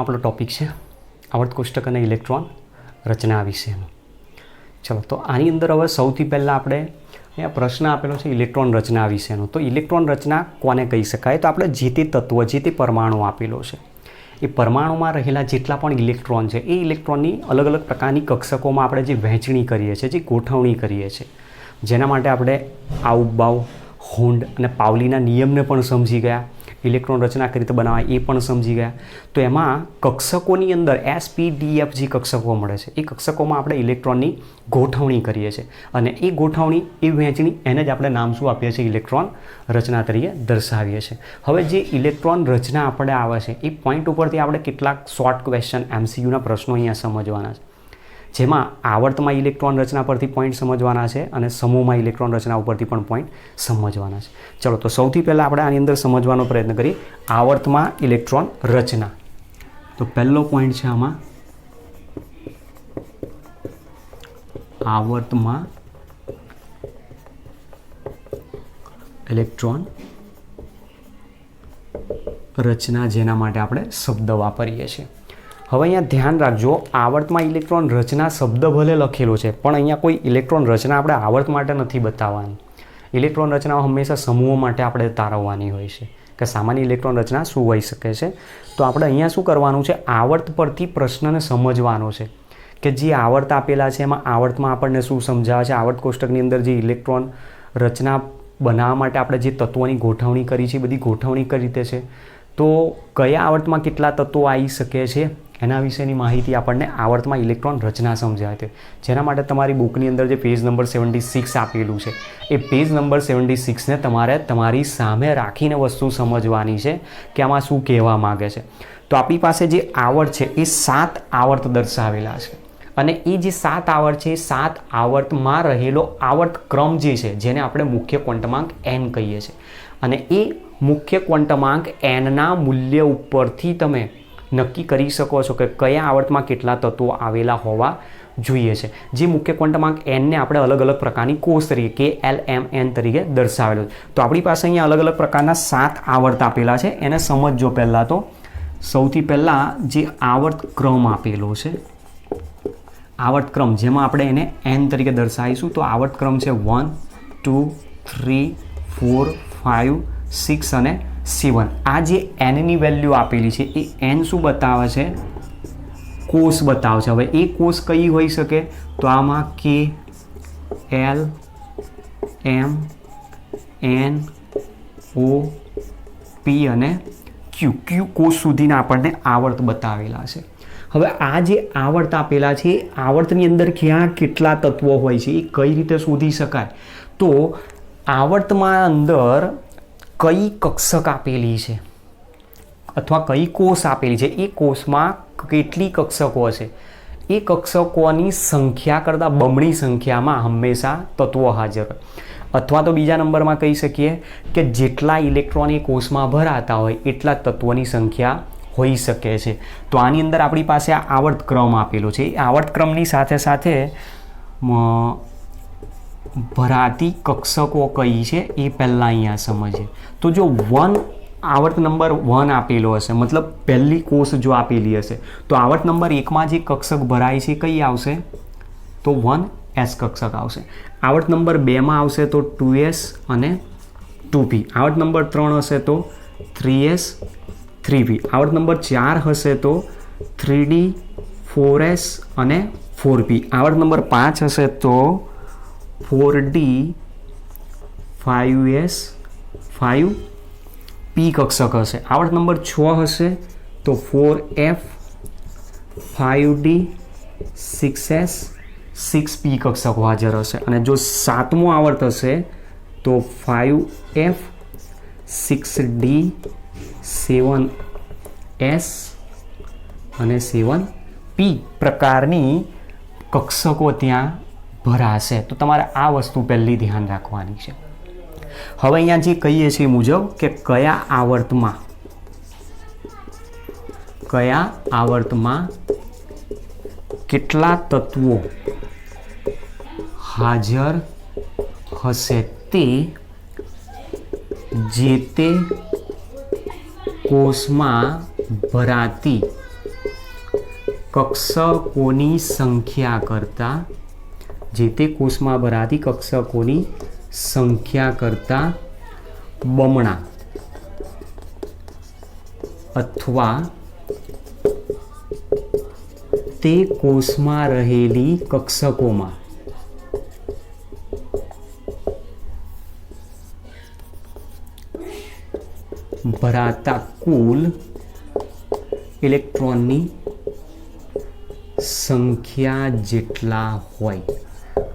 આપણો ટૉપિક છે આવર્ત કોષ્ટક અને ઇલેક્ટ્રોન રચના વિશેનો. ચલો, તો આની અંદર હવે સૌથી પહેલાં આપણે અહીંયા પ્રશ્ન આપેલો છે ઇલેક્ટ્રોન રચના વિશેનો. તો ઇલેક્ટ્રોન રચના કોને કહી શકાય? તો આપણે જે તે તત્વ, જે તે પરમાણુ આપેલો છે એ પરમાણુમાં રહેલા જેટલા પણ ઇલેક્ટ્રોન છે એ ઇલેક્ટ્રોનની અલગ અલગ પ્રકારની કક્ષકોમાં આપણે જે વહેંચણી કરીએ છીએ, જે ગોઠવણી કરીએ છીએ, જેના માટે આપણે આઉબાઉ, હુન્ડ અને પાવલીના નિયમને પણ સમજી ગયા, ઇલેક્ટ્રોન રચના કઈ રીતે બનાવાય એ પણ સમજી ગયા. તો એમાં કક્ષકોની અંદર SPDFG કક્ષકો મળે છે. એ કક્ષકોમાં આપણે ઇલેક્ટ્રોનની ગોઠવણી કરીએ છીએ અને એ ગોઠવણી, એ વહેંચણી, એને જ આપણે નામ શું આપીએ છીએ? ઇલેક્ટ્રોન રચના તરીકે દર્શાવીએ છીએ. હવે જે ઇલેક્ટ્રોન રચના આપણે આવે છે એ પોઈન્ટ ઉપરથી આપણે કેટલાક શોર્ટ ક્વેશ્ચન MCQના પ્રશ્નો અહીંયા સમજવાના છે, જેમાં આવર્તમાં ઇલેક્ટ્રોન રચના પરથી પોઈન્ટ સમજવાના છે અને સમૂહમાં ઇલેક્ટ્રોન રચના ઉપરથી પણ પોઈન્ટ સમજવાના છે. ચલો, તો સૌથી પહેલાં આપણે આની અંદર સમજવાનો પ્રયત્ન કરીએ આવર્તમાં ઇલેક્ટ્રોન રચના. તો પહેલો પોઈન્ટ છે આમાં આવર્તમાં ઇલેક્ટ્રોન રચના, જેના માટે આપણે શબ્દ વાપરીએ છીએ. હવે અહીંયા ધ્યાન રાખજો, આવર્તમાં ઇલેક્ટ્રોન રચના શબ્દ ભલે લખેલો છે પણ અહીંયા કોઈ ઇલેક્ટ્રોન રચના આપણે આવર્ત માટે નથી બતાવવાની. ઇલેક્ટ્રોન રચનાઓ હંમેશા સમૂહો માટે આપણે તારવવાની હોય છે કે સામાન્ય ઇલેક્ટ્રોન રચના શું હોઈ શકે છે. તો આપણે અહીંયા શું કરવાનું છે? આવર્ત પરથી પ્રશ્નને સમજવાનો છે કે જે આવર્ત આપેલા છે એમાં આવર્તમાં આપણને શું સમજાવે છે. આવર્ત કોષ્ટકની અંદર જે ઇલેક્ટ્રોન રચના બનાવવા માટે આપણે જે તત્વોની ગોઠવણી કરી છે, બધી ગોઠવણી કઈ રીતે છે, તો કયા આવર્તમાં કેટલા તત્વો આવી શકે છે એના વિશેની માહિતી આપણને આવર્તમાં ઇલેક્ટ્રોન રચના સમજાવે છે. જેના માટે તમારી બુકની અંદર જે પેજ નંબર 76 આપેલું છે એ પેજ નંબર 76ને તમારે તમારી સામે રાખીને વસ્તુ સમજવાની છે કે આમાં શું કહેવા માગે છે. તો આપણી પાસે જે આવર્ત છે એ 7 આવર્ત દર્શાવેલા છે અને એ જે 7 આવર્ત છે એ 7 આવર્તમાં રહેલો આવર્ત ક્રમ જે છે જેને આપણે મુખ્ય ક્વોન્ટમાંક n કહીએ છીએ અને એ મુખ્ય ક્વોન્ટમાંક nના મૂલ્ય ઉપરથી તમે નક્કી કરી શકો છો કે કયા આવર્તમાં કેટલા તત્વો આવેલા હોવા જોઈએ છે. જે મુખ્ય ક્વોન્ટમાંક nને આપણે અલગ અલગ પ્રકારની કોષ તરીકે KLMN તરીકે દર્શાવેલો છે. તો આપણી પાસે અહીંયા અલગ અલગ પ્રકારના 7 આવર્ત આપેલા છે, એને સમજો. પહેલાં તો સૌથી પહેલાં જે આવર્ત ક્રમ આપેલો છે, આવર્ત ક્રમ જેમાં આપણે એને n તરીકે દર્શાવીશું. તો આવર્ત ક્રમ છે 1, 2, 3, 4, 5, 6 અને 7. આ જે nની વેલ્યુ આપેલી છે એ n શું બતાવે છે? કોષ બતાવે છે. હવે એ કોષ કઈ હોઈ શકે? તો આમાં K, L, M, N, O, P અને Q કોષ સુધીના આપણને આવર્ત બતાવેલા છે. હવે આ જે આવર્ત આપેલા છે એ આવર્તની અંદર ક્યાં કેટલા તત્વો હોય છે એ કઈ રીતે શોધી શકાય? તો આવર્તમાં અંદર કઈ કક્ષક આપેલી છે અથવા કઈ કોષ આપેલી છે, એ કોષમાં કેટલી કક્ષકો હશે, એ કક્ષકોની સંખ્યા કરતાં બમણી સંખ્યામાં હંમેશા તત્વો હાજર હોય. અથવા તો બીજા નંબરમાં કહી શકીએ કે જેટલા ઇલેક્ટ્રોન એ કોષમાં ભરાતા હોય એટલા તત્વોની સંખ્યા હોઈ શકે છે. તો આની અંદર આપણી પાસે આ આવર્ત ક્રમ આપેલો છે. એ આવર્ત ક્રમની સાથે સાથે ભરાતી કક્ષકો કઈ છે એ પહેલાં અહીંયા સમજીએ. તો જો આવર્ત નંબર 1 આપેલો હશે, મતલબ પહેલી કોષ જો આપેલી હશે, તો આવર્ત નંબર 1માં જે કક્ષક ભરાય છે કઈ આવશે? તો 1s કક્ષક આવશે. આવર્ત નંબર 2માં આવશે તો 2s અને 2p. આવર્ત નંબર 3 હશે તો 3s, 3p. આવર્ત નંબર 4 હશે તો 3d, 4s અને 4p. આવર્ત નંબર 5 હશે તો 4d, 5s, 5p કક્ષક હશે. આવર્ત નંબર 6 હશે તો 4f, 5d, 6s, 6p કક્ષકો હાજર હશે. અને જો 7મો આવર્ત હશે તો 5f, 6d, 7s અને 7p પ્રકારની કક્ષકો ત્યાં ભરાશે. તો તમારે આ વસ્તુ પહેલી ધ્યાન રાખવાની છે. હવે અહીંયા જે કહીએ છીએ મુજબ કે કયા આવર્તમાં કેટલા તત્વો હાજર હશે તે જે તે કોષમાં ભરાતી કક્ષકોની સંખ્યા કરતાં, જે તે કોષમાં ભરાતી કક્ષકોની સંખ્યા કરતાં બમણા અથવા તે કોષમાં રહેલી કક્ષકોમાં ભરાતા કુલ ઇલેક્ટ્રોનની સંખ્યા જેટલા હોય.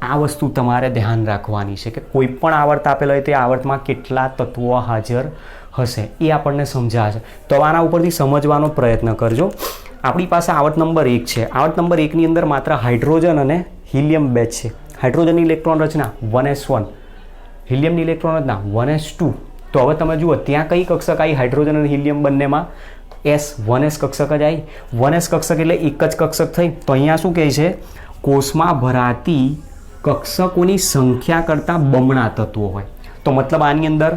આ વસ્તુ તમારે ધ્યાન રાખવાની છે કે કોઈ પણ આવર્ત આપેલો હોય તે આવર્તમાં કેટલા તત્વો હાજર હશે એ આપણને સમજાશે. તો આના ઉપરથી સમજવાનો પ્રયત્ન કરજો. આપણી પાસે આવર્ત નંબર 1 છે. આવર્ત નંબર 1ની અંદર માત્ર હાઇડ્રોજન અને હિલિયમ 2 છે. હાઇડ્રોજનની ઇલેક્ટ્રોન રચના 1s1, હિલિયમની ઇલેક્ટ્રોન રચના 1s2. તો હવે તમે જુઓ ત્યાં કઈ કક્ષક આવી હાઇડ્રોજન અને હિલિયમ બંનેમાં? S1s કક્ષક જ આવી. 1s કક્ષક એટલે એક જ કક્ષક થઈ. તો અહીંયા શું કહે છે? કોષમાં ભરાતી કક્ષકોની સંખ્યા કરતાં બમણા તત્વો હોય. તો મતલબ આની અંદર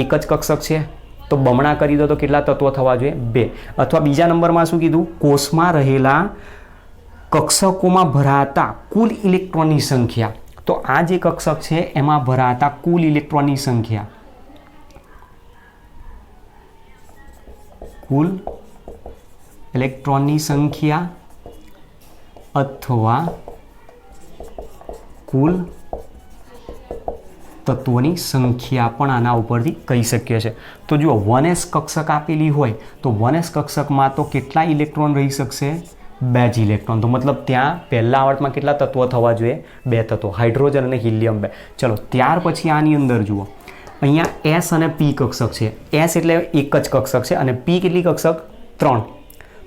એક જ કક્ષક છે તો બમણા કરી દો તો કેટલા તત્વો થવા જોઈએ? 2. અથવા બીજા નંબરમાં શું કીધું? કોષમાં રહેલા કક્ષકોમાં ભરાતા કુલ ઇલેક્ટ્રોનની સંખ્યા. તો આ જે કક્ષક છે એમાં ભરાતા કુલ ઇલેક્ટ્રોનની સંખ્યા, કુલ ઇલેક્ટ્રોનની સંખ્યા અથવા કુલ તત્વોની સંખ્યા પણ આના ઉપરથી કહી શકીએ છીએ. તો જુઓ 1s કક્ષક આપેલી હોય તો 1s કક્ષકમાં તો કેટલા ઇલેક્ટ્રોન રહી શકશે? 2 જ ઇલેક્ટ્રોન. તો મતલબ ત્યાં પહેલા આવર્તમાં કેટલા તત્વો થવા જોઈએ? 2 તત્વો, હાઇડ્રોજન અને હિલિયમ 2. ચલો ત્યાર પછી આની અંદર જુઓ અહીંયા S અને P કક્ષક છે. S એટલે એક જ કક્ષક છે અને P કેટલી કક્ષક? 3.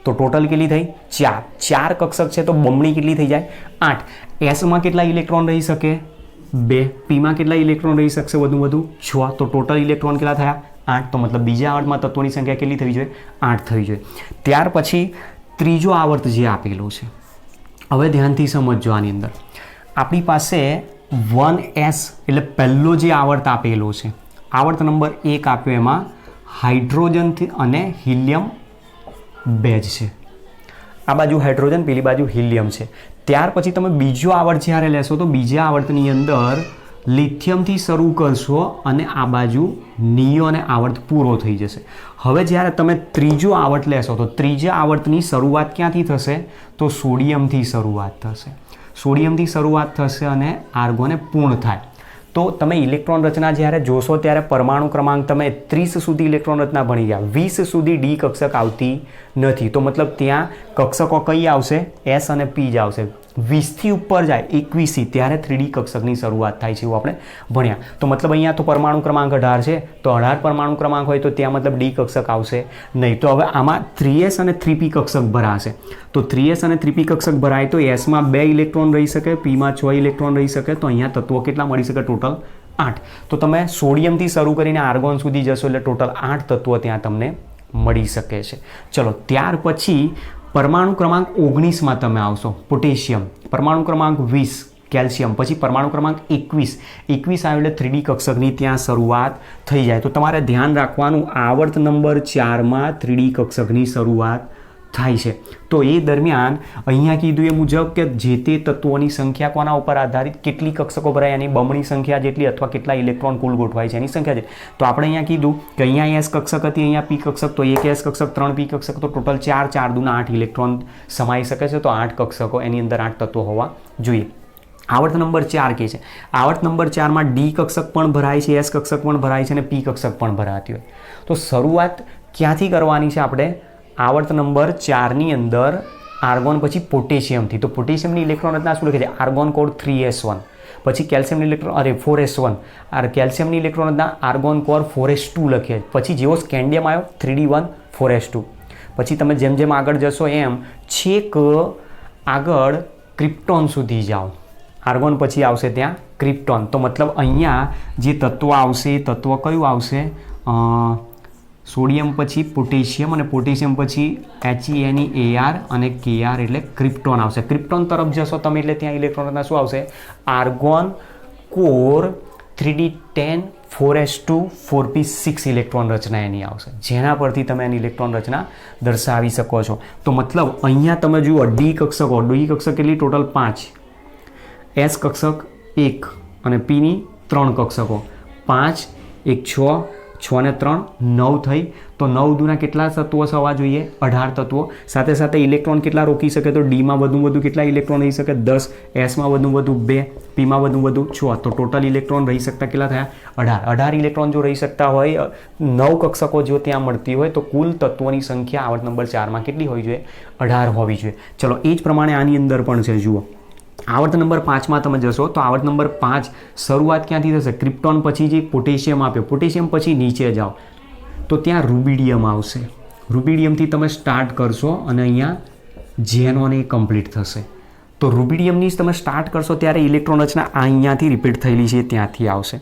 તો ટોટલ કેટલી થઈ? 4. 4 કક્ષક છે તો બમણી કેટલી થઈ જાય? 8. Sમાં કેટલા ઇલેક્ટ્રોન રહી શકે? 2. Pમાં કેટલા ઇલેક્ટ્રોન રહી શકશે વધુ? 6. તો ટોટલ ઇલેક્ટ્રોન કેટલા થયા? 8. તો મતલબ બીજા આવર્તમાં તત્વોની સંખ્યા કેટલી થવી જોઈએ? 8 થવી જોઈએ. ત્યાર પછી ત્રીજો આવર્ત જે આપેલો છે, હવે ધ્યાનથી સમજજો. આની અંદર આપણી પાસે 1s એટલે પહેલો જે આવર્ત આપેલો છે, આવર્ત નંબર 1 આપ્યો, એમાં હાઇડ્રોજનથી અને હિલિયમ 2 જ છે. આ બાજુ હાઇડ્રોજન, પેલી બાજુ હિલિયમ છે. ત્યાર પછી તમે બીજો આવર્ત જ્યારે લેશો તો બીજા આવર્તની અંદર લિથિયમથી શરૂ કરશો અને આ બાજુ નિયોન આવર્ત પૂરો થઈ જશે. હવે જ્યારે તમે ત્રીજો આવર્ત લેશો તો ત્રીજા આવર્તની શરૂઆત ક્યાંથી થશે? તો સોડિયમથી શરૂઆત થશે. સોડિયમથી શરૂઆત થશે અને આર્ગોને પૂર્ણ થાય. તો તમે ઇલેક્ટ્રોન રચના જ્યારે જોશો ત્યારે પરમાણુ ક્રમાંક તમે 30 સુધી ઇલેક્ટ્રોન રચના ભણી ગયા, 20 સુધી ડી કક્ષક આવતી નથી. તો મતલબ ત્યાં કક્ષકો કઈ આવશે? S અને P જ આવશે. 20થી ઉપર જાય 21 ત્યારે 3D કક્ષકની શરૂઆત થાય છે એવું આપણે ભણ્યા. તો મતલબ અહીંયા તો પરમાણુ ક્રમાંક 18 છે તો 18 પરમાણુ ક્રમાંક હોય તો ત્યાં મતલબ ડી કક્ષક આવશે નહીં. તો હવે આમાં 3s અને 3p કક્ષક ભરાશે. તો 3s અને 3p કક્ષક ભરાય તો Sમાં 2 ઇલેક્ટ્રોન રહી શકે, Pમાં 6 ઇલેક્ટ્રોન રહી શકે. તો અહીંયા તત્વો કેટલા મળી શકે? ટોટલ 8. તો તમે સોડિયમથી શરૂ કરીને આર્ગોન સુધી જશો એટલે ટોટલ 8 તત્વો ત્યાં તમને મળી શકે છે. ચલો ત્યાર પછી પરમાણુ ક્રમાંક 19માં તમે આવશો, પોટેશિયમ. પરમાણુ ક્રમાંક 20 કેલ્શિયમ. પછી પરમાણુ ક્રમાંક 21 આવે એટલે 3D કક્ષકની ત્યાં શરૂઆત થઈ જાય. તો તમારે ધ્યાન રાખવાનું આવર્ત નંબર 4માં 3D કક્ષકની શરૂઆત થાય છે. તો એ દરમિયાન અહીંયા કીધું એ મુજબ કે જે તે તત્વોની સંખ્યા કોના ઉપર આધારિત? કેટલી કક્ષકો ભરાય એની બમણી સંખ્યા જેટલી અથવા કેટલા ઇલેક્ટ્રોન કુલ ગોઠવાય છે એની સંખ્યા જેટલી. તો આપણે અહીંયા કીધું કે અહીંયા S કક્ષક હતી, અહીંયા P કક્ષક, તો 1 S કક્ષક 3 P કક્ષક, તો ટોટલ 4 4 દુના 8 ઇલેક્ટ્રોન સમાઈ શકે છે. તો 8 કક્ષકો એની અંદર 8 તત્વો હોવા જોઈએ. આવર્ત નંબર 4 કે છે, આવર્ત નંબર 4માં ડી કક્ષક પણ ભરાય છે, S કક્ષક પણ ભરાય છે અને P કક્ષક પણ ભરાતી હોય. તો શરૂઆત ક્યાંથી કરવાની છે આપણે? આવર્ત નંબર 4ની અંદર આર્ગોન પછી પોટેશિયમથી. તો પોટેશિયમની ઇલેક્ટ્રોન રચના શું લખે છે? Argon core 3s1. પછી કેલ્શિયમની ઇલેક્ટ્રોન4s1. કેલ્શિયમની ઇલેક્ટ્રોન રચના આર્ગોન કોર 4s2 લખીએ. પછી જેવો સ્કેન્ડિયમ આવ્યો 3d1 4s2. પછી તમે જેમ જેમ આગળ જશો એમ છેક આગળ ક્રિપ્ટોન સુધી જાઓ. આર્ગોન પછી આવશે ત્યાં ક્રિપ્ટોન. તો મતલબ અહીંયા જે તત્વ આવશે એ તત્વ કયું આવશે? સોડિયમ પછી પોટેશિયમ અને પોટેશિયમ પછી HeNeAr અને Kr એટલે ક્રિપ્ટોન આવશે. ક્રિપ્ટોન તરફ જશો તમે એટલે ત્યાં ઇલેક્ટ્રોન શું આવશે? Argon core 3d10 4s2 4p6 electron રચના એની આવશે, જેના પરથી તમે એની ઇલેક્ટ્રોન રચના દર્શાવી શકો છો. તો મતલબ અહીંયા તમે જુઓ ડી કક્ષકો, ડી કક્ષક કેટલી ટોટલ 5, એસ કક્ષક 1 અને પીની 3 કક્ષકો, 5 1 6, 6 ને 3 9 થઈ. તો 9 દુના કેટલા તત્વો થવા જોઈએ? 18 તત્વો. સાથે સાથે ઇલેક્ટ્રોન કેટલા રોકી શકે? તો ડીમાં વધુ કેટલા ઇલેક્ટ્રોન રહી શકે? 10, એસમાં વધુ 2, પીમાં વધુ 6. તો ટોટલ ઇલેક્ટ્રોન રહી શકતા કેટલા થયા? 18 ઇલેક્ટ્રોન જો રહી શકતા હોય, 9 કક્ષકો જો ત્યાં મળતી હોય, તો કુલ તત્વોની સંખ્યા આવર્ત નંબર 4માં કેટલી હોવી જોઈએ? 18 હોવી જોઈએ. ચલો એ જ પ્રમાણે આની અંદર પણ છે. જુઓ આવર્ત નંબર 5માં તમે જશો તો આવર્ત નંબર 5 શરૂઆત ક્યાંથી થશે? ક્રિપ્ટોન પછી જે પોટેશિયમ આપ્યો, પોટેશિયમ પછી નીચે જાઓ તો ત્યાં રૂબિડિયમ આવશે. રૂબિડિયમથી તમે સ્ટાર્ટ કરશો અને અહીંયા ઝેનોન એ કમ્પ્લીટ થશે. તો રૂબિડિયમની તમે સ્ટાર્ટ કરશો ત્યારે ઇલેક્ટ્રોન રચના અહીંયાથી રિપીટ થયેલી છે ત્યાંથી આવશે.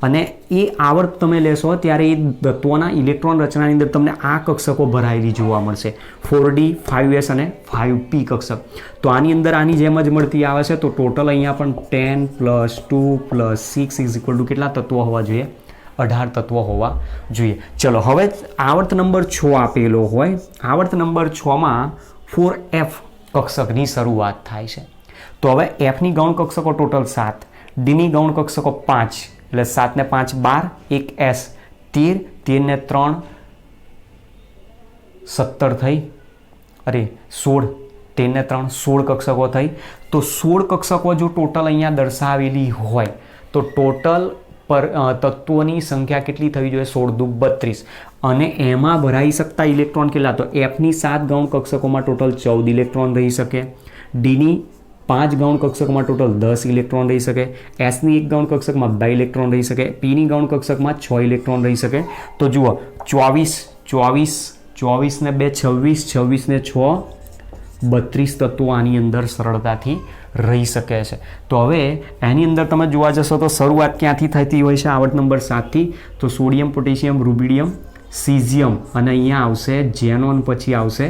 અને એ આવર્ત તમે લેશો ત્યારે એ તત્વોના ઇલેક્ટ્રોન રચનાની અંદર તમને આ કક્ષકો ભરાયેલી જોવા મળશે, 4d 5s અને 5p કક્ષક. તો આની અંદર આની જેમ જ મળતી આવે છે. તો ટોટલ અહીંયા પણ 10 + 2 + 6 કેટલા તત્વો હોવા જોઈએ? 18 તત્વો હોવા જોઈએ. ચલો હવે આવર્ત નંબર 6 આપેલો હોય, આવર્ત નંબર 6માં 4f કક્ષકની શરૂઆત થાય છે. તો હવે એફની ગૌણ કક્ષકો ટોટલ 7, ડીની ગૌણ કક્ષકો 5, એટલે 7 ને 5 12, 1 એસ 13, 13 ને 3 17 થઈ, અરે 16, 13 ને 3 16 કક્ષકો થઈ. તો 16 કક્ષકો જો ટોટલ અહીંયા દર્શાવેલી હોય તો ટોટલ પર તત્વોની સંખ્યા કેટલી થવી જોઈએ? 16 દુ 32. અને એમાં ભરાઈ શકતા ઇલેક્ટ્રોન કેટલા? તો એફની 7 ગૌણ કક્ષકોમાં ટોટલ 14 ઇલેક્ટ્રોન રહી શકે, ડીની 5 ગૌણ કક્ષકમાં ટોટલ 10 ઇલેક્ટ્રોન રહી શકે, એસની 1 ગૌણ કક્ષકમાં 2 ઇલેક્ટ્રોન રહી શકે, પીની ગૌણ કક્ષકમાં 6 ઇલેક્ટ્રોન રહી શકે. તો જુઓ 24 ને 2 26, 26 ને 6 32 તત્વો આની અંદર સરળતાથી રહી શકે છે. તો હવે એની અંદર તમે જોવા જશો તો શરૂઆત ક્યાંથી થતી હોય છે? આવર્ત નંબર 7થી. તો સોડિયમ, પોટેશિયમ, રૂબિડિયમ, સીઝિયમ અને અહીંયા આવશે ઝેનોન, પછી આવશે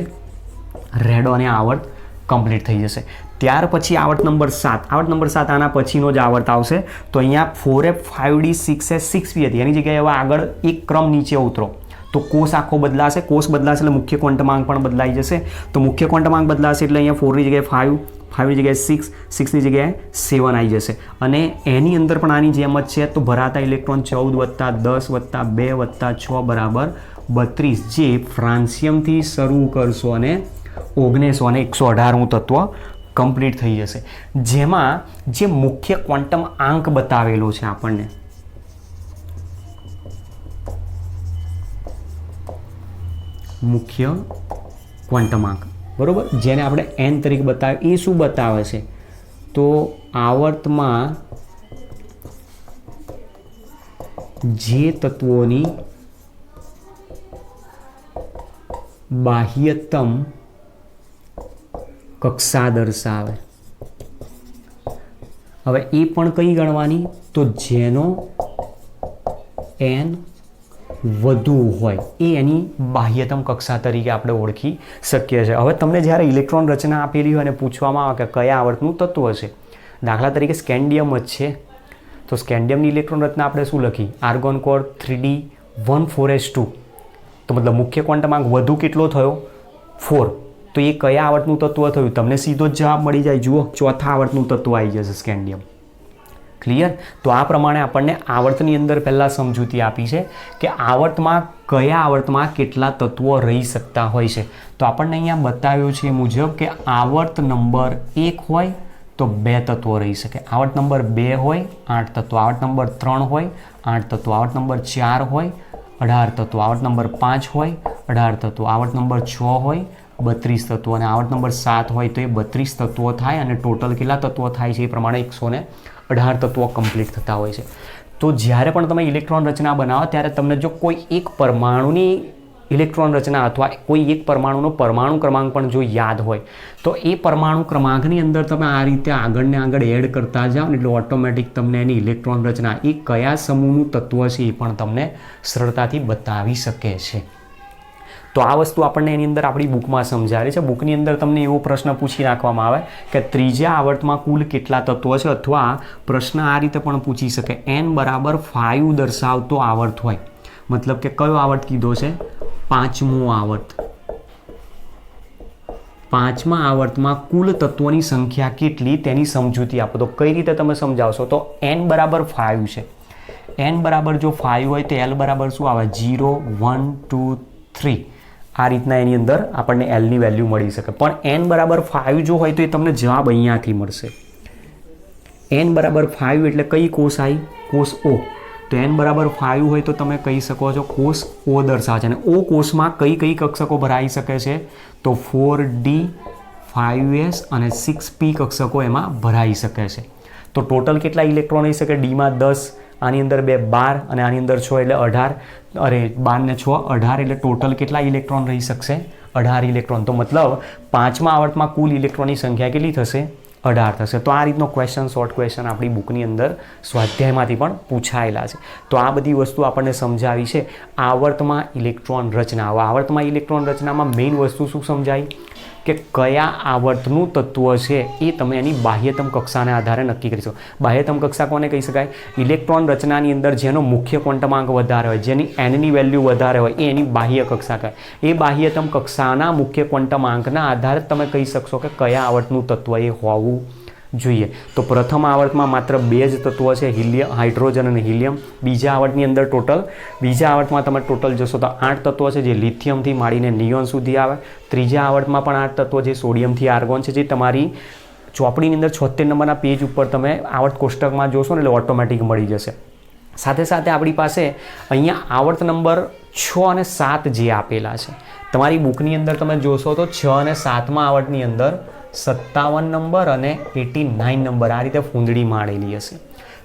રેડોન. આવર્ત કમ્પ્લીટ થઈ જશે. ત્યાર પછી આવર્ત નંબર 7, આવર્ત નંબર 7 આના પછીનો જ આવર્ત આવશે. તો અહીંયા 4f 5d 6s 6p હતી, એની જગ્યાએ હવે આગળ એક ક્રમ નીચે ઉતરો તો કોષ આખો બદલાશે. કોષ બદલાશે એટલે મુખ્ય ક્વોન્ટમાંક પણ બદલાઈ જશે. તો મુખ્ય ક્વોન્ટમાંક બદલાશે એટલે અહીંયા 4 ની જગ્યાએ 5, 5 ની જગ્યાએ 6, 6 ની જગ્યાએ 7 આવી જશે. અને એની અંદર પણ આની જેમ જ છે. તો ભરાતા ઇલેક્ટ્રોન 14 + 10 + 2 + 6 બરાબર 32, જે ફ્રાન્સિયમથી શરૂ કરશો અને 19 અને 118મું તત્વ કમ્પ્લીટ થઈ જશે. જેમાં જે મુખ્ય ક્વોન્ટમ આંક બતાવેલો છે આપણને, મુખ્ય ક્વોન્ટમાંક, બરોબર, જેને આપણે n તરીકે બતાવે, એ શું બતાવે છે? તો આવર્તમાં જે તત્વોની બાહ્યતમ કક્ષા દર્શાવે. હવે એ પણ કઈ ગણવાની? તો જેનો n વધુ હોય એ એની બાહ્યતમ કક્ષા તરીકે આપણે ઓળખી શકીએ છીએ. હવે તમને જ્યારે ઇલેક્ટ્રોન રચના આપેલી હોય અને પૂછવામાં આવે કે કયા આવર્તનું તત્વ છે, દાખલા તરીકે સ્કેન્ડિયમ જ છે, તો સ્કેન્ડિયમની ઇલેક્ટ્રોન રચના આપણે શું લખી? Argon core 3d 1 4s2. તો મતલબ મુખ્ય ક્વોન્ટમાંક વધુ કેટલો થયો? 4. તો એ કયા આવર્તનું તત્વ થયું? તમને સીધો જ જવાબ મળી જાય. જુઓ, ચોથા આવર્તનું તત્વ આવી જશે સ્કેન્ડિયમ. ક્લિયર? તો આ પ્રમાણે આપણને આવર્તની અંદર પહેલાં સમજૂતી આપી છે કે આવર્તમાં કયા આવર્તમાં કેટલા તત્વો રહી શકતા હોય છે. તો આપણને અહીંયા બતાવ્યું છે એ મુજબ કે આવર્ત નંબર 1 હોય તો 2 તત્વો રહી શકે, આવર્ત નંબર 2 હોય 8 તત્વો, આવર્ત નંબર 3 હોય 8 તત્વો, આવર્ત નંબર 4 હોય 18 તત્વો, આવર્ત નંબર 5 હોય 18 તત્વો, આવર્ત નંબર 6 હોય 32 તત્વો અને આવર્ત નંબર 7 હોય તો એ 32 તત્વો થાય. અને ટોટલ કેટલા તત્વો થાય છે? એ પ્રમાણે 118 તત્વો કમ્પ્લીટ થતા હોય છે. તો જ્યારે પણ તમે ઇલેક્ટ્રોન રચના બનાવો ત્યારે તમને જો કોઈ એક પરમાણુની ઇલેક્ટ્રોન રચના અથવા કોઈ એક પરમાણુનો પરમાણુ ક્રમાંક પણ જો યાદ હોય તો એ પરમાણુ ક્રમાંકની અંદર તમે આ રીતે આગળ ને આગળ એડ કરતા જાઓ ને એટલે ઓટોમેટિક તમને એની ઇલેક્ટ્રોન રચના એ કયા સમૂહનું તત્વ છે એ પણ તમને સરળતાથી બતાવી શકે છે. તો આ વસ્તુ આપણને એની અંદર આપણી બુકમાં સમજાવેલી છે. બુકની અંદર તમને એવો પ્રશ્ન પૂછી નાખવામાં આવે કે ત્રીજા આવર્તમાં કુલ કેટલા તત્વો છે, અથવા પ્રશ્ન આ રીતે પણ પૂછી શકે n બરાબર 5 દર્શાવતો આવર્ત હોય, મતલબ કે કયો આવર્ત કીધો છે, પાંચમો આવર્ત. પાંચમા આવર્તમાં કુલ તત્વોની સંખ્યા કેટલી તેની સમજૂતી આપો. તો કઈ રીતે તમે સમજાવશો? તો n બરાબર 5 છે. n બરાબર જો 5 હોય તો l બરાબર શું આવે? 0 1 2 3. આ રીતના એની અંદર આપણને એલની વેલ્યુ મળી શકે. પણ n બરાબર 5 જો હોય તો એ તમને જવાબ અહીંયાથી મળશે. n બરાબર 5 એટલે કઈ કોષ આવી? કોષ O. તો n બરાબર 5 હોય તો તમે કહી શકો છો કોષ O દર્શાવે છે. અને O કોષમાં કઈ કઈ કક્ષકો ભરાઈ શકે છે? તો 4D 5S અને 6P કક્ષકો એમાં ભરાઈ શકે છે. તો ટોટલ કેટલા ઇલેક્ટ્રોન રહી શકે? ડીમાં 10, આની અંદર 2 12 અને આની અંદર 6 એટલે 18. અરે 12 ને 6 18 એટલે ટોટલ કેટલા ઇલેક્ટ્રોન રહી શકશે? 18 ઇલેક્ટ્રોન. તો મતલબ પાંચમા આવર્તમાં કુલ ઇલેક્ટ્રોનની સંખ્યા કેટલી થશે? 18 થશે. તો આ રીતનો ક્વેશ્ચન, શોર્ટ ક્વેશ્ચન આપણી બુકની અંદર સ્વાધ્યાયમાંથી પણ પૂછાયેલા છે. તો આ બધી વસ્તુ આપણને સમજાવી છે આવર્તમાં ઇલેક્ટ્રોન રચના. આવર્તમાં ઇલેક્ટ્રોન રચનામાં મેઇન વસ્તુ શું સમજાવી કે કયા આવર્તનું તત્વ છે એ તમે એની બાહ્યતમ કક્ષાને આધારે નક્કી કરી શકો. બાહ્યતમ કક્ષા કોને કહી શકાય? ઇલેક્ટ્રોન રચનાની અંદર જેનો મુખ્ય ક્વોન્ટમાંક વધારે હોય, જેની એનની વેલ્યુ વધારે હોય એ એની બાહ્ય કક્ષા કહેવાય. એ બાહ્યતમ કક્ષાના મુખ્ય ક્વોન્ટમાંકના આધારે તમે કહી શકશો કે કયા આવર્તનું તત્વ એ હોવું જોઈએ. તો પ્રથમ આવર્તમાં માત્ર 2 જ તત્વો છે, હાઇડ્રોજન અને હિલિયમ. બીજા આવર્તની અંદર બીજા આવર્તમાં તમે ટોટલ જોશો તો 8 તત્વો છે, જે લિથિયમથી માંડીને નિયોન સુધી આવે. ત્રીજા આવર્તમાં પણ 8 તત્વો, જે સોડિયમથી આર્ગોન છે, જે તમારી ચોપડીની અંદર 76 નંબરના પેજ ઉપર તમે આવર્ત કોષ્ટકમાં જોશો ને એટલે ઓટોમેટિક મળી જશે. સાથે સાથે આપણી પાસે અહીંયા આવર્ત નંબર 6 અને 7 જે આપેલા છે, તમારી બુકની અંદર તમે જોશો તો 6 અને 7મા આવર્તની અંદર 57 નંબર અને 89 નંબર આ રીતે ફૂંદડી મારેલી હશે.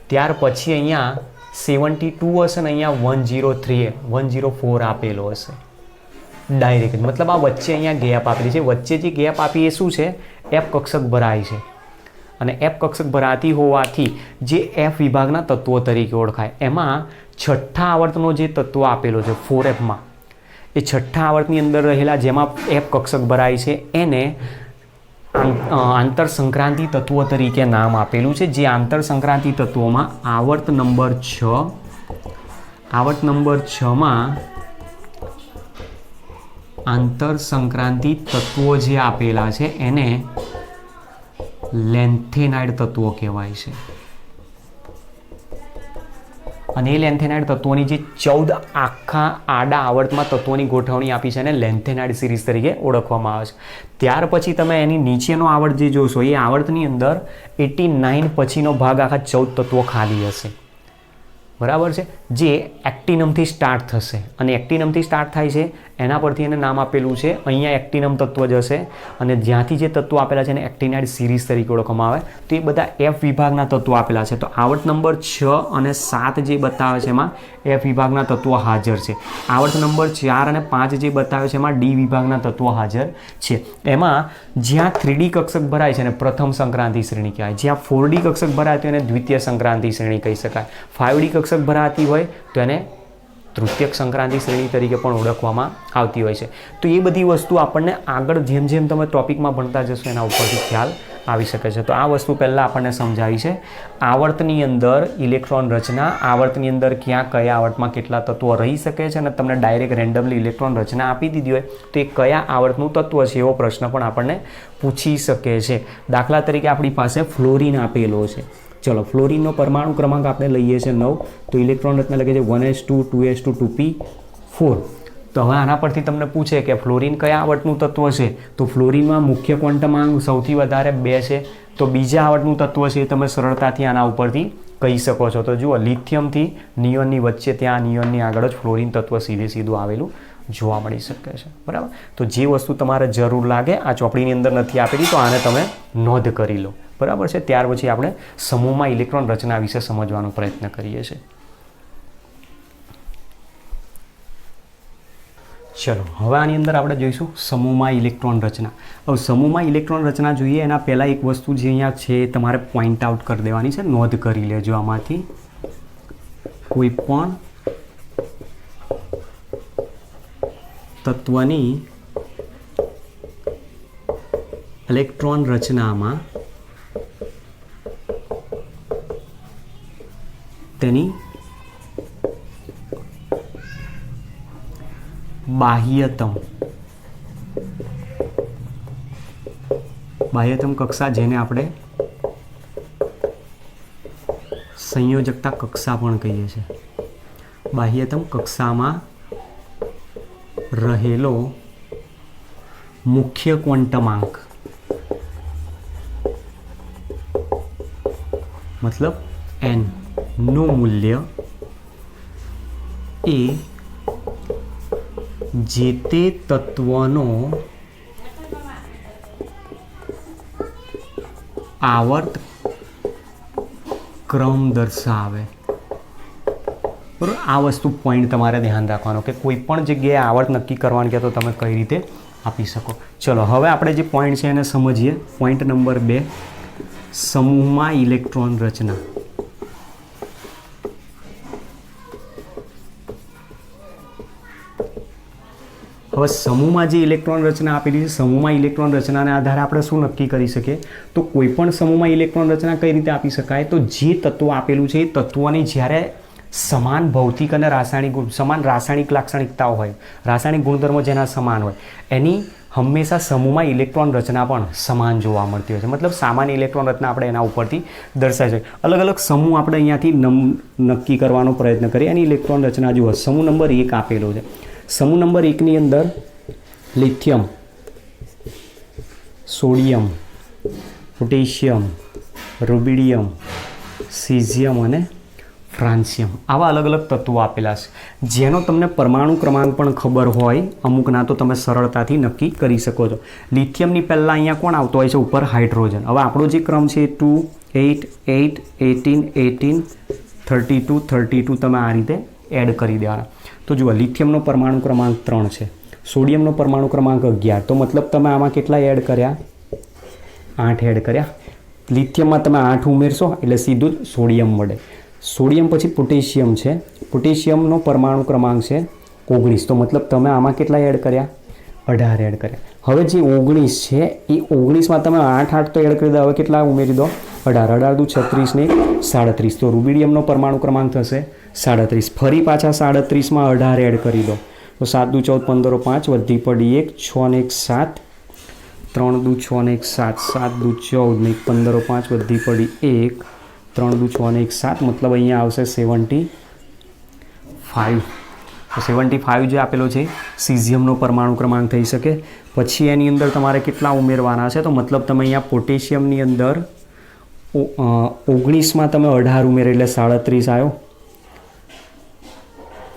ત્યાર પછી અહીંયા 72 હશે ને અહીંયા 103 104 આપેલો હશે ડાયરેક્ટ. મતલબ આ વચ્ચે અહીંયા ગેપ આપેલી છે. વચ્ચે જે ગેપ આપી એ શું છે? F કક્ષક ભરાય છે. અને F કક્ષક ભરાતી હોવાથી જે F વિભાગના તત્વો તરીકે ઓળખાય. એમાં છઠ્ઠા આવર્તનો જે તત્વ આપેલો છે 4Fમાં, એ છઠ્ઠા આવર્તની અંદર રહેલા જેમાં F કક્ષક ભરાય છે એને આંતર સંક્રાંતિ તત્વો તરીકે નામ આપેલું છે. જે આંતર સંક્રાંતિ તત્વોમાં આવર્ત નંબર 6માં આંતર સંક્રાંતિ તત્વો જે આપેલા છે એને લેન્થેનાઇડ તત્વો કહેવાય છે. અને એ લેન્થેનાઇડ તત્વોની જે 14 આખા આડા આવર્તમાં તત્વોની ગોઠવણી આપી છે એને લેન્થેનાઇડ સિરીઝ તરીકે ઓળખવામાં આવે છે. ત્યાર પછી તમે એની નીચેનો આવર્ત જે જોશો એ આવર્તની અંદર 89 પછીનો ભાગ આખા 14 તત્વો ખાલી હશે. બરાબર છે? જે એક્ટિનમથી સ્ટાર્ટ થશે. અને એક્ટિનમથી સ્ટાર્ટ થાય છે એના પરથી એને નામ આપેલું છે, અહીંયા એક્ટિનમ તત્વ જશે અને જ્યાંથી જે તત્વો આપેલા છે એને એક્ટિનાઇડ સિરીઝ તરીકે ઓળખવામાં આવે. તો એ બધા F વિભાગના તત્વો આપેલા છે. તો આવર્ત નંબર 6 અને 7 જે બતાવે છે એમાં F વિભાગના તત્વો હાજર છે. આવર્ત નંબર 4 અને 5 જે બતાવે છે એમાં D વિભાગના તત્વો હાજર છે. એમાં જ્યાં 3D કક્ષક ભરાય છે એને પ્રથમ સંક્રાંતિ શ્રેણી કહેવાય. જ્યાં 4D કક્ષક ભરાય તો એને દ્વિતીય સંક્રાંતિ શ્રેણી કહી શકાય. 5D કક્ષક ભરાતી હોય તો એને તૃતીયક સંક્રાંતિ શ્રેણી તરીકે પણ ઓળખવામાં આવતી હોય છે. તો એ બધી વસ્તુ આપણને આગળ જેમ જેમ તમે ટોપિકમાં ભણતા જશો એના ઉપરથી ખ્યાલ આવી શકે છે. તો આ વસ્તુ પહેલાં આપણને સમજાવી છે. આવર્તની અંદર ઇલેક્ટ્રોન રચના, આવર્તની અંદર ક્યાં કયા આવર્તમાં કેટલા તત્વો રહી શકે છે અને તમને ડાયરેક્ટ રેન્ડમલી ઇલેક્ટ્રોન રચના આપી દીધી હોય તો એ કયા આવર્તનું તત્વ છે એવો પ્રશ્ન પણ આપણને પૂછી શકે છે. દાખલા તરીકે આપણી પાસે ફ્લોરિન આપેલો છે. ચલો, ફ્લોરિનનો પરમાણુ ક્રમાંક આપણે લઈએ છીએ 9. તો ઇલેક્ટ્રોન રચના લખે છે 1s2 2s2 2p4. તો હવે આના પરથી તમને પૂછે કે ફ્લોરિન કયા આવર્તનું તત્વ છે? તો ફ્લોરિનમાં મુખ્ય ક્વોન્ટમાંક સૌથી વધારે 2 છે. તો બીજા આવર્તનું તત્વ છે એ તમે સરળતાથી આના ઉપરથી કહી શકો છો. તો જુઓ, લિથિયમથી નિયોનની વચ્ચે ત્યાં નિયોનની આગળ જ ફ્લોરિન તત્વ સીધું આવેલું જોવા મળી શકે છે. બરાબર? તો જે વસ્તુ તમારે જરૂર લાગે આ ચોપડીની અંદર નથી આપેલી તો આને તમે નોંધ કરી લો. બરાબર છે? ત્યાર પછી આપણે સમૂહમાં ઇલેક્ટ્રોન રચના વિશે સમજવાનો પ્રયત્ન કરીએ છીએ. ચલો, હવે આની અંદર આપણે જોઈશું સમૂહમાં ઇલેક્ટ્રોન રચના. હવે સમૂહમાં ઇલેક્ટ્રોન રચના જોઈએ એના પહેલાં એક વસ્તુ જે અહીંયા છે તમારે પોઈન્ટ આઉટ કરી દેવાની છે. નોંધ કરી લેજો આમાંથી કોઈ પણ તત્વની ઇલેક્ટ્રોન રચનામાં તેની બાહ્યતમ કક્ષા, જેને આપણે સંયોજકતા કક્ષા પણ કહીએ છીએ, બાહ્યતમ કક્ષામાં રહેલો મુખ્ય ક્વોન્ટમાંક, મતલબ n નું મૂલ્ય એ જે તે તત્વનો આવર્ત ક્રમ દર્શાવે. બરાબર, આ વસ્તુ પોઈન્ટ તમારે ધ્યાન રાખવાનો કે કોઈ પણ જગ્યાએ આવર્ત નક્કી કરવાનું કે તો તમે કઈ રીતે આપી શકો. ચલો હવે આપણે જે પોઈન્ટ છે એને સમજીએ. પોઈન્ટ નંબર 2, સમૂહમાં ઇલેક્ટ્રોન રચના. હવે સમૂહમાં જે ઇલેક્ટ્રોન રચના આપેલી છે, સમૂહમાં ઇલેક્ટ્રોન રચનાના આધારે આપણે શું નક્કી કરી શકીએ? તો કોઈ પણ સમૂહમાં ઇલેક્ટ્રોન રચના કઈ રીતે આપી શકાય? તો જે તત્વ આપેલું છે એ તત્વની જ્યારે સમાન ભૌતિક અને સમાન રાસાયણિક લાક્ષણિકતાઓ હોય, રાસાયણિક ગુણધર્મો જેના સમાન હોય, એની હંમેશા સમૂહમાં ઇલેક્ટ્રોન રચના પણ સમાન જોવા મળતી હોય છે. મતલબ સામાન્ય ઇલેક્ટ્રોન રચના આપણે એના ઉપરથી દર્શાવી શકીએ. અલગ અલગ સમૂહ આપણે અહીંયાથી નક્કી કરવાનો પ્રયત્ન કરીએ. એની ઇલેક્ટ્રોન રચના જુઓ. સમૂહ નંબર 1 આપેલો છે. સમૂહ નંબર 1 ની અંદર lithium, sodium, potassium, rubidium, caesium અને ફ્રાન્સિયમ આવા અલગ અલગ તત્વો આપેલા છે, જેનો તમને પરમાણુ ક્રમાંક પણ ખબર હોય અમુકના, તો તમે સરળતાથી નક્કી કરી શકો છો. લિથિયમની પહેલાં અહીંયા કોણ આવતો હોય છે? ઉપર હાઇડ્રોજન. હવે આપણો જે ક્રમ છે 2, 8, 8, 18, 18, 32, 32 તમે આ રીતે એડ કરી દેવાના. તો જુઓ, લિથિયમનો પરમાણુ ક્રમાંક 3 છે, સોડિયમનો પરમાણુ ક્રમાંક 11, તો મતલબ તમે આમાં કેટલા એડ કર્યા? 8 એડ કર્યા. લિથિયમમાં તમે 8 ઉમેરશો એટલે સીધું જ સોડિયમ મળે. સોડિયમ પછી પોટેશિયમ છે, પોટેશિયમનો પરમાણુ ક્રમાંક છે 19, તો મતલબ તમે આમાં કેટલા એડ કર્યા? 18 એડ કર્યા. હવે જે 19 છે એ 19માં તમે 8 તો એડ કરી દો. હવે કેટલા ઉમેરી દો? 18, 18 36 ને 37, તો રૂબિડિયમનો પરમાણુ ક્રમાંક થશે 37. ફરી પાછા 37માં 18 એડ કરી દો, તો 7 દુ 14, 15 5, વધી પડી 1, 6 ને 1 7, 3 દુ 6 ને 1 7, 7 દુ 14 ને 15 5, વધી પડી 1, 3 દુ 6 ને 1 7, મતલબ અહીંયા આવશે 75. તો 75 જે આપેલો છે સીઝિયમનો પરમાણુ ક્રમાંક થઈ શકે. પછી એની અંદર તમારે કેટલા ઉમેરવાના છે? તો મતલબ તમે અહીંયા પોટેશિયમની અંદર 19માં તમે 18 ઉમેર એટલે 37 આવ્યો.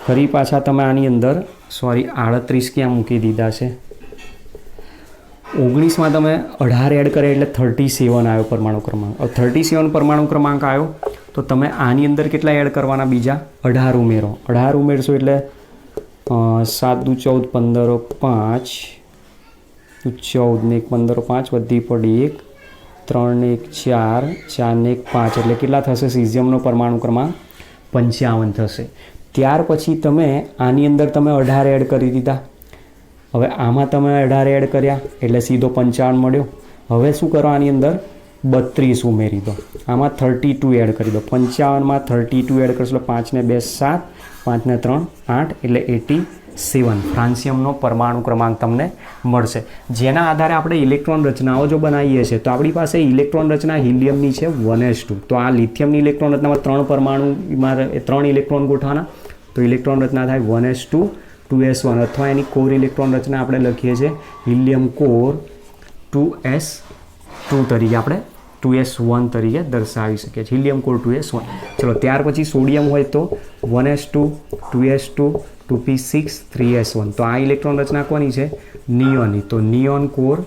ફરી પાછા તમે આની અંદર 38 ક્યાં મૂકી દીધા છે? 19માં તમે 18 એડ કરે એટલે 37 આવ્યો પરમાણુ ક્રમાંક. 37 પરમાણુ ક્રમાંક આવ્યો તો તમે આની અંદર કેટલા એડ કરવાના? બીજા 18 ઉમેરો. 18 ઉમેરશો એટલે 7 દુ 14, 15 5, 14 ને 15 5, વધી પડી 1, 3 ને 1 4, 4 ને 1 5, એટલે કેટલા થશે? સીઝિયમનો પરમાણુ ક્રમાંક 55 થશે. ત્યાર પછી તમે આની અંદર તમે 18 એડ કરી દીધા. હવે આમાં તમે 18 એડ કર્યા એટલે સીધો 55 મળ્યો. હવે શું કરો? આની અંદર 32 ઉમેરી દો. આમાં 32 એડ કરી દો. 55માં 32 એડ કરશો, 5 ને 2 7, 5 ને 3 8, એટલે 87 ફ્રાન્સિયમનો પરમાણુ ક્રમાંક તમને મળશે. જેના આધારે આપણે ઇલેક્ટ્રોન રચનાઓ જો બનાવીએ છીએ, તો આપણી પાસે ઇલેક્ટ્રોન રચના હિલિયમની છે 1s2. તો આ લિથિયમની ઇલેક્ટ્રોન રચનામાં 3 પરમાણુમાં 3 ઇલેક્ટ્રોન ગોઠવાના, તો ઇલેક્ટ્રોન રચના થાય 1s2, 2s1, અથવા એની કોર ઇલેક્ટ્રોન રચના આપણે લખીએ છીએ હિલિયમ કોર 2s2 તરીકે આપણે 2s1 તરીકે દર્શાવી શકીએ છીએ, હિલિયમ કોર 2s1. ચલો, ત્યાર પછી સોડિયમ હોય તો 1s2, 2s2, 2p6, 3s1. તો આ ઇલેક્ટ્રોન રચના કોની છે? નિયોનની. તો નિયોન કોર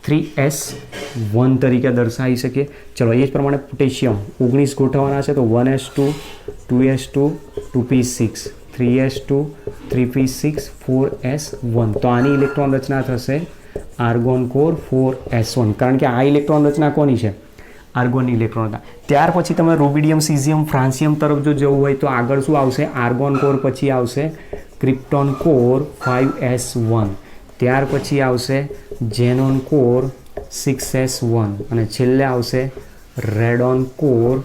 3s1 તરીકે દર્શાવી શકીએ. ચલો, એ જ પ્રમાણે પોટેશિયમ 19 ગોઠવવાના છે, તો 1s2, 2s2, 2p6, 3s2, 3p6, 4s1. તો આની ઇલેક્ટ્રોન રચના થશે આર્ગોન કોર 4s1, કારણ કે આ ઇલેક્ટ્રોન રચના કોની છે? આર્ગોનની ઇલેક્ટ્રોન રચના. ત્યાર પછી તમે રૂબિડિયમ, સીઝિયમ, ફ્રાન્સિયમ તરફ જો જવું હોય તો આગળ શું આવશે? આર્ગોન કોર પછી આવશે ક્રિપ્ટોન કોર 5s1, ત્યાર પછી આવશે ઝેનોન કોર 6s1 અને છેલ્લે આવશે રેડોન કોર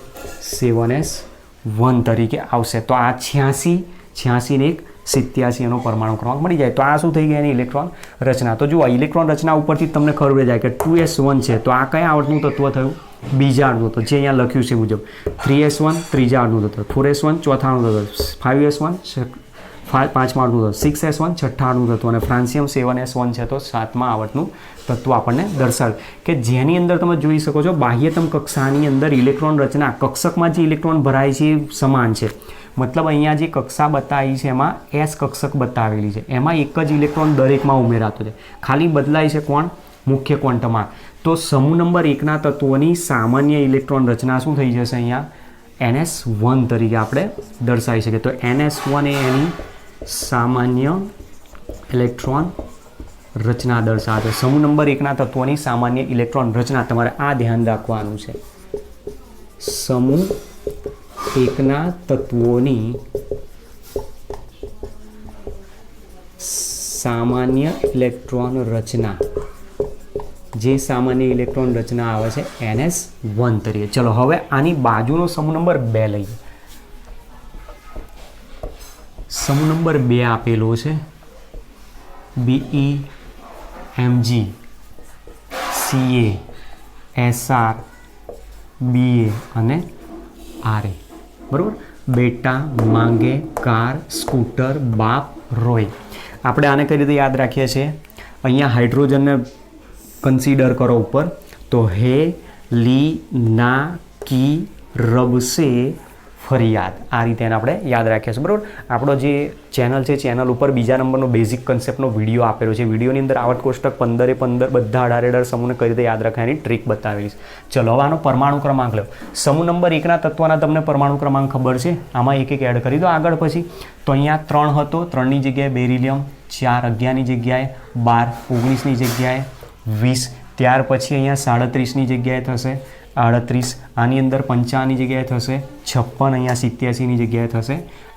7s1 તરીકે આવશે. તો આ 86 ને 87 એનો પરમાણુ ક્રમાંક મળી જાય. તો આ શું થઈ ગઈ એની ઇલેક્ટ્રોન રચના. તો જુઓ ઇલેક્ટ્રોન રચના ઉપરથી તમને ખબર પડી જાય કે 2s1 છે તો આ કયા આવર્તનું તત્વ થયું? બીજા અણુનું તત્વ, જે અહીંયા લખ્યું છે મુજબ. 3s1 ત્રીજા અણુનું તત્વ, 4s1 ચોથા અણુનું તત્વ, 5s1 પાંચમા અણુનું તત્વ, 6s1 છઠ્ઠા અણુનું તત્વ અને ફ્રાન્સિયમ 7s1 છે તો સાતમા આવર્તનું તત્વ આપણને દર્શાવે કે જેની અંદર તમે જોઈ શકો છો બાહ્યતમ કક્ષાની અંદર ઇલેક્ટ્રોન રચના કક્ષકમાં જે ઇલેક્ટ્રોન ભરાય છે એ સમાન છે. મતલબ અહીંયા જે કક્ષા બતાવી છે એમાં એસ કક્ષક બતાવેલી છે, એમાં એક જ ઇલેક્ટ્રોન દરેકમાં ઉમેરાતો છે, ખાલી બદલાય છે કોણ? મુખ્ય ક્વોન્ટમમાં. તો સમૂહ નંબર 1ના તત્વોની સામાન્ય ઇલેક્ટ્રોન રચના શું થઈ જશે? અહીંયા NS1 તરીકે આપણે દર્શાવી શકીએ. તો NS1 એ એની સામાન્ય ઇલેક્ટ્રોન રચના દર્શાવે. સમૂહ નંબર 1ના તત્વોની સામાન્ય ઇલેક્ટ્રોન રચના તમારે આ ધ્યાન રાખવાનું છે. સમૂહ 1ના તત્વોની સામાન્ય ઇલેક્ટ્રોન રચના, જે સામાન્ય ઇલેક્ટ્રોન રચના આવે છે NS1 તરીકે. ચલો હવે આની બાજુનો સમૂહ નંબર 2 લઈએ. સમૂહ નંબર 2 આપેલો છે BE Mg Ca SR BA અને RA. બરાબર? બેટા, માંગે, કાર, સ્કૂટર, બાપ, રોય. આપણે આને કઈ રીતે યાદ રાખીએ છીએ? અહીંયા હાઇડ્રોજનને કન્સિડર કરો ઉપર, તો હે, લી, ના, કી, રબસે, ફરિયાદ. આ રીતે એને આપણે યાદ રાખીએ છીએ. બરાબર? આપણો જે ચેનલ છે ચેનલ ઉપર બીજા નંબરનો બેઝિક કન્સેપ્ટનો વિડીયો આપેલો છે. વિડીયોની અંદર આવર્ત કોષ્ટક 15 બધા 18 સમૂહને કઈ રીતે યાદ રાખવાની ટ્રીક બતાવેલી છે. ચલો હવે આનો પરમાણુ ક્રમાંક લો. સમૂહ નંબર 1ના તત્વના તમને પરમાણુ ક્રમાંક ખબર છે, આમાં એક એક એડ કરી દો આગળ પછી. તો અહીંયા 3 હતો, 3ની જગ્યાએ બેરિલિયમ, 4 11ની જગ્યાએ 12, 19ની જગ્યાએ 20, ત્યાર પછી અહીંયા 37ની જગ્યાએ થશે 38, આની અંદર 55ની જગ્યાએ થશે 56, અહીંયા 87ની જગ્યાએ થશે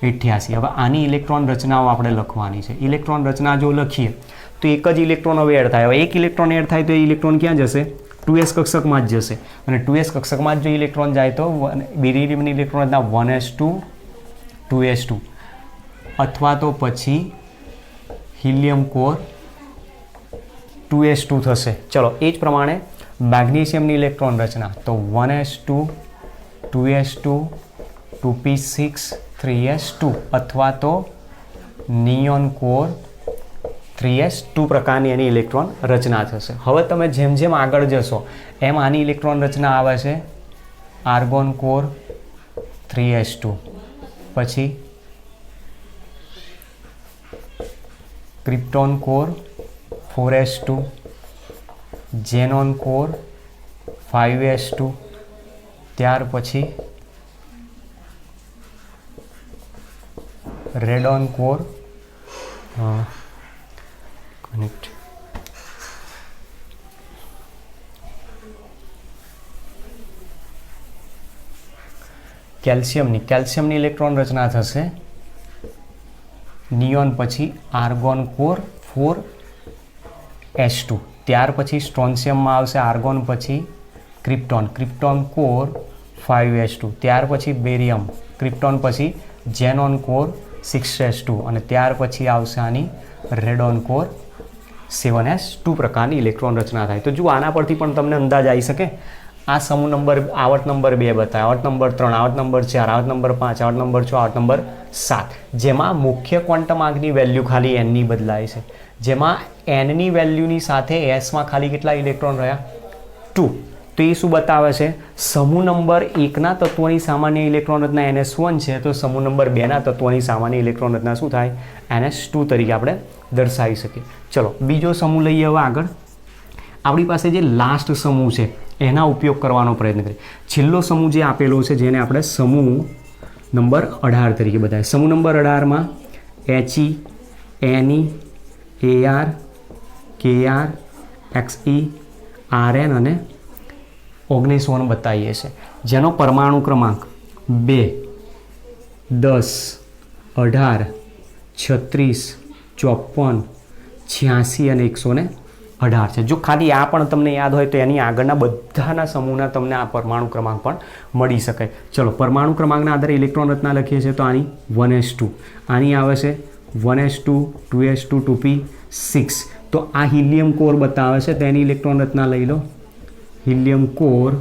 88. હવે આની ઇલેક્ટ્રોન રચનાઓ આપણે લખવાની છે. ઇલેક્ટ્રોન રચના જો લખીએ તો એક જ ઇલેક્ટ્રોન હવે એડ થાય. હવે એક ઇલેક્ટ્રોન એડ થાય તો એ ઇલેક્ટ્રોન ક્યાં જશે? 2s કક્ષકમાં જ જશે. અને 2s કક્ષકમાં જ જો ઇલેક્ટ્રોન જાય તો બેરિલિયમની ઇલેક્ટ્રોન રચના 1s2 2s2 અથવા તો પછી હિલિયમ કોર 2s2 થશે. ચલો એ જ પ્રમાણે મેગ્નેશિયમની ઇલેક્ટ્રોન રચના તો 1s2 2s2 2p6 3s2 અથવા તો નિયોન કોર 3s2 પ્રકારની એની ઇલેક્ટ્રોન રચના થશે. હવે તમે જેમ જેમ આગળ જશો એમ આની ઇલેક્ટ્રોન રચના આવે છે આર્ગોન કોર 3s2, પછી krypton core 4s2, xenon core 5s2, ત્યાર પછી રેડોન કોર કનેક્ટ કેલ્શિયમની ઇલેક્ટ્રોન રચના થશે નિયોન, પછી આર્ગોન કોર 4s2, ત્યાર પછી સ્ટ્રોન્શિયમમાં આવશે આર્ગોન પછી ક્રિપ્ટોન કોર 5s2, ત્યાર પછી બેરિયમ, ક્રિપ્ટોન પછી ઝેનોન કોર 6s2 અને ત્યાર પછી આવશે આની રેડોન કોર 7s2 પ્રકારની ઇલેક્ટ્રોન રચના થાય. તો જો આના પરથી પણ તમને અંદાજ આવી શકે. આ સમૂહ નંબર આવર્ત નંબર 2 બતાવે, આવર્ત નંબર 3, આવર્ત નંબર 4, આવર્ત નંબર 5, આવર્ત નંબર 6, આવર્ત નંબર 7, જેમાં મુખ્ય ક્વોન્ટમ આંકની વેલ્યુ ખાલી nની બદલાય છે, જેમાં nની વેલ્યુની સાથે sમાં ખાલી કેટલા ઇલેક્ટ્રોન રહ્યા? 2. તો એ શું બતાવે છે? સમૂહ નંબર 1ના તત્વોની સામાન્ય ઇલેક્ટ્રોન રચના NS1 છે, તો સમૂહ નંબર 2ના તત્વોની સામાન્ય ઇલેક્ટ્રોન રચના શું થાય? NS2 તરીકે આપણે દર્શાવી શકીએ. ચલો બીજો સમૂહ લઈએ હવે આગળ. આપણી પાસે જે લાસ્ટ સમૂહ છે એના ઉપયોગ કરવાનો પ્રયત્ન કરીએ. છેલ્લો સમૂહ જે આપેલો છે જેને આપણે સમૂહ નંબર 18 તરીકે બતાવીએ. સમૂહ number 18માં HE NE AR KR XE RN અને 19 બતાવીએ છીએ, જેનો પરમાણુ ક્રમાંક 2 10 18 36, 54, 86 અને 118 છે. જો ખાલી આ પણ તમને યાદ હોય તો એની આગળના બધાના સમૂહના તમને આ પરમાણુ ક્રમાંક પણ મળી શકે. ચલો પરમાણુ ક્રમાંકના આધારે ઇલેક્ટ્રોન રચના લખીએ છીએ તો આની 1s2, આની આવે છે 1s2, 2s2, 2p6. તો આ હિલિયમ કોર બતાવે છે તેની ઇલેક્ટ્રોન રચના લઈ લો. Helium core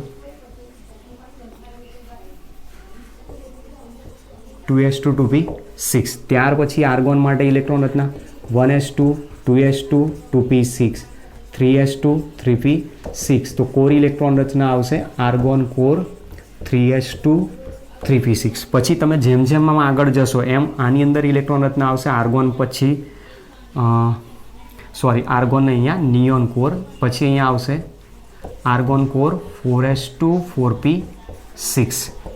2s2, 2p6. ત્યાર પછી આર્ગોન માટે ઇલેક્ટ્રોન રચના 1s2, 2s2, 2p6, 3s2, 3p6. તો કોર ઇલેક્ટ્રોન રચના આવશે આર્ગોન કોર 3s2, 3p6. પછી તમે જેમ જેમ આગળ જશો એમ આની અંદર ઇલેક્ટ્રોન રચના આવશે આર્ગોન, પછી આર્ગોન અહીંયા નિયોન કોર, પછી અહીંયા આવશે આર્ગોન કોર 4s2, 4p6.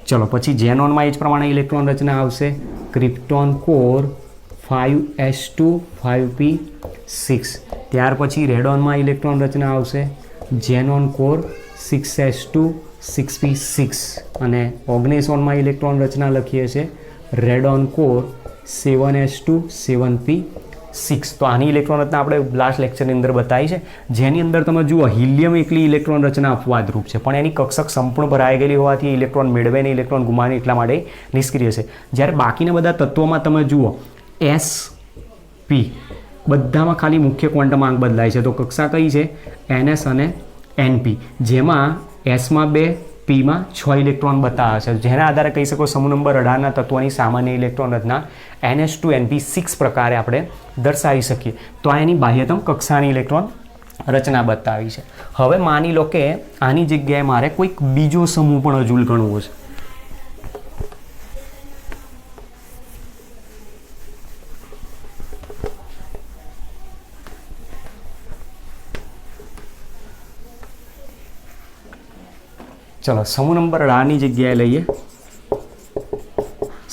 ચલો પછી ઝેનોનમાં એ જ પ્રમાણે ઇલેક્ટ્રોન રચના આવશે ક્રિપ્ટોન કોર 5s2, 5p6. ત્યાર પછી રેડોનમાં ઇલેક્ટ્રોન રચના આવશે ઝેનોન કોર 6s2, 6p6. અને ઓર્ગેનિઝોનમાં ઇલેક્ટ્રોન રચના લખીએ છીએ રેડોન કોર 7s2, 7p6. તો આની ઇલેક્ટ્રોન રચના આપણે લાસ્ટ લેક્ચરની અંદર બતાવી છે, જેની અંદર તમે જુઓ હિલિયમ એકલી ઇલેક્ટ્રોન રચના અપવાદરૂપ છે, પણ એની કક્ષક સંપૂર્ણ ભરાઈ ગયેલી હોવાથી ઇલેક્ટ્રોન મેળવે ને ઇલેક્ટ્રોન ગુમાવે એટલા માટે નિષ્ક્રિય છે. જ્યારે બાકીના બધા તત્વોમાં તમે જુઓ sp બધામાં ખાલી મુખ્ય ક્વોન્ટમ આંક બદલાય છે. તો કક્ષા કઈ છે? ns અને np, જેમાં sમાં 2, પીમાં 6 ઇલેક્ટ્રોન બતાવે છે. જેના આધારે કહી શકો સમૂહ નંબર 18ના તત્વોની સામાન્ય ઇલેક્ટ્રોન રચના ns2np6 પ્રકારે આપણે દર્શાવી શકીએ. તો આ એની બાહ્યતમ કક્ષાની ઇલેક્ટ્રોન રચના બતાવી છે. હવે માની લો કે આની જગ્યાએ મારે કોઈક બીજો સમૂહ પણ હજુ ગણવો છે. ચલો સમૂહ નંબર 18ની જગ્યાએ લઈએ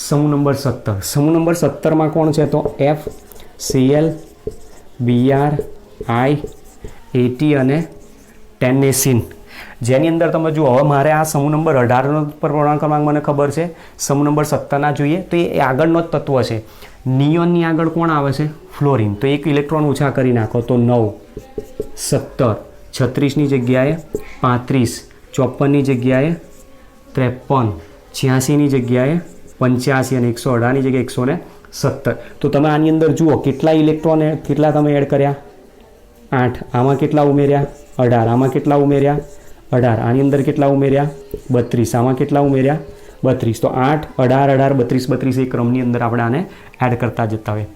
સમૂહ નંબર 17. સમૂહ નંબર 17માં કોણ છે? તો F, Cl, Br, I, At અને ટેનેસિન. જેની અંદર તમે જુઓ હવે મારે આ સમૂહ નંબર 18નો પરમાણુ ક્રમાંક મને ખબર છે, સમૂહ નંબર 17ના જોઈએ તો એ આગળનો જ તત્વ છે. નિયોનની આગળ કોણ આવે છે? ફ્લોરિન. તો એક ઇલેક્ટ્રોન ઓછા કરી નાખો તો 9, 17, 36ની જગ્યાએ 35, 54ની જગ્યાએ 53, 86ની જગ્યાએ 85 અને 118ની જગ્યાએ 117. તો તમે આની અંદર જુઓ કેટલા ઇલેક્ટ્રોન કેટલા તમે એડ કર્યા? 8. આમાં કેટલા ઉમેર્યા? 18. આમાં કેટલા ઉમેર્યા? 18. આની અંદર કેટલા ઉમેર્યા? 32. આમાં કેટલા ઉમેર્યા? 32. તો 8, 18, 18, 32, 32 એ ક્રમની અંદર આપણે આને એડ કરતા જતા હોય.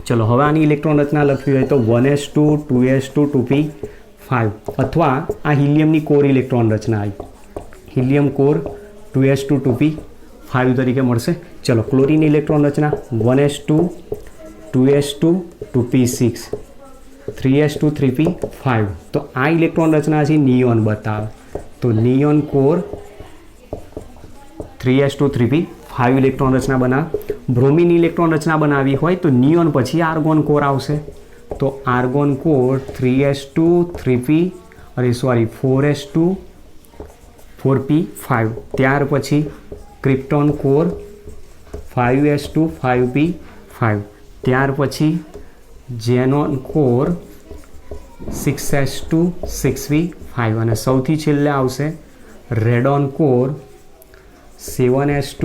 ચલો હવે આની ઇલેક્ટ્રોન રચના લખવી હોય તો 1s2, 2s2, 2p5. અથવા આ હિલિયમની કોર ઇલેક્ટ્રોન રચના આવી, હિલિયમ કોર 2s2, 2p5 તરીકે મળશે. ચલો ક્લોરીન ઇલેક્ટ્રોન રચના 1s2, 2s2, 2p6, 3s2, 3p5. તો આ ઇલેક્ટ્રોન રચના છે નિયોન બતાવે. તો neon core 3s2, 3p5 electron રચના બનાવે. બ્રોમિન ઇલેક્ટ્રોન રચના બનાવી હોય તો નિયોન પછી આર્ગોન કોર આવશે. તો argon core 3s2, 4s2, 4p5. ત્યાર પછી ક્રિપ્ટોન કોર 5s2, 5p5. ત્યાર પછી ઝેનોન કોર 6s2, 6p5. અને સૌથી છેલ્લે આવશે રેડોન કોર 7s2,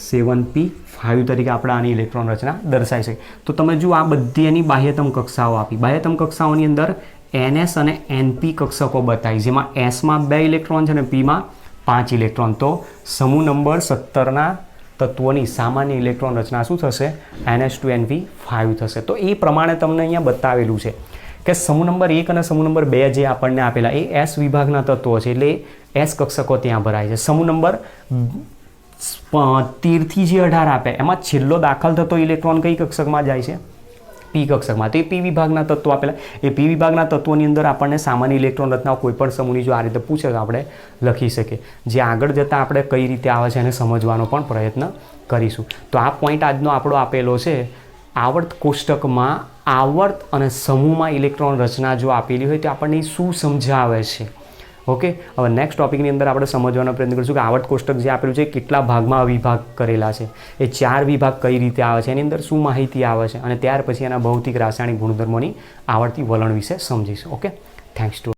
7p5 તરીકે આપણે આની ઇલેક્ટ્રોન રચના દર્શાવી શકીએ. તો તમે જુઓ આ બધી એની બાહ્યતમ કક્ષાઓ આપી. બાહ્યતમ કક્ષાઓની અંદર ns અને np કક્ષકો બતાવી, જેમાં sમાં 2 ઇલેક્ટ્રોન છે અને pમાં 5 ઇલેક્ટ્રોન. તો સમૂહ નંબર 17ના તત્વોની સામાન્ય ઇલેક્ટ્રોન રચના શું થશે? ns2np5 થશે. તો એ પ્રમાણે તમને અહીંયા બતાવેલું છે કે સમૂહ નંબર 1 અને સમૂહ નંબર 2 જે આપણને આપેલા એ s વિભાગના તત્વો છે, એટલે s કક્ષકો ત્યાં ભરાય છે. સમૂહ નંબર 13 થી જે 18 આપે એમાં છેલ્લો દાખલ થતો ઇલેક્ટ્રોન કઈ કક્ષકમાં જાય છે? p કક્ષકમાં. તો એ p વિભાગના તત્વો આપેલા, એ p વિભાગના તત્વોની અંદર આપણને સામાન્ય ઇલેક્ટ્રોન રચના કોઈ પણ સમૂહની જો આ રીતે પૂછે તો આપણે લખી શકીએ. જે આગળ જતાં આપણે કઈ રીતે આવે છે એને સમજવાનો પણ પ્રયત્ન કરીશું. તો આ પોઈન્ટ આજનો આપણો આપેલો છે. આવર્ત કોષ્ટકમાં આવર્ત અને સમૂહમાં ઇલેક્ટ્રોન રચના જો આપેલી હોય તો આપણને શું સમજાવે છે ઓકે, હવે નેક્સ્ટ ટોપિકની અંદર આપણે સમજવાનો પ્રયત્ન કરીશું કે આવર્ત કોષ્ટક જે આપેલું છે કેટલા ભાગમાં વિભાગ કરેલા છે, એ 4 વિભાગ કઈ રીતે આવે છે, એની અંદર શું માહિતી આવે છે, અને ત્યાર પછી એના ભૌતિક રાસાયણિક ગુણધર્મોની આવર્તી વલણ વિશે સમજીશું. Okay, thanks to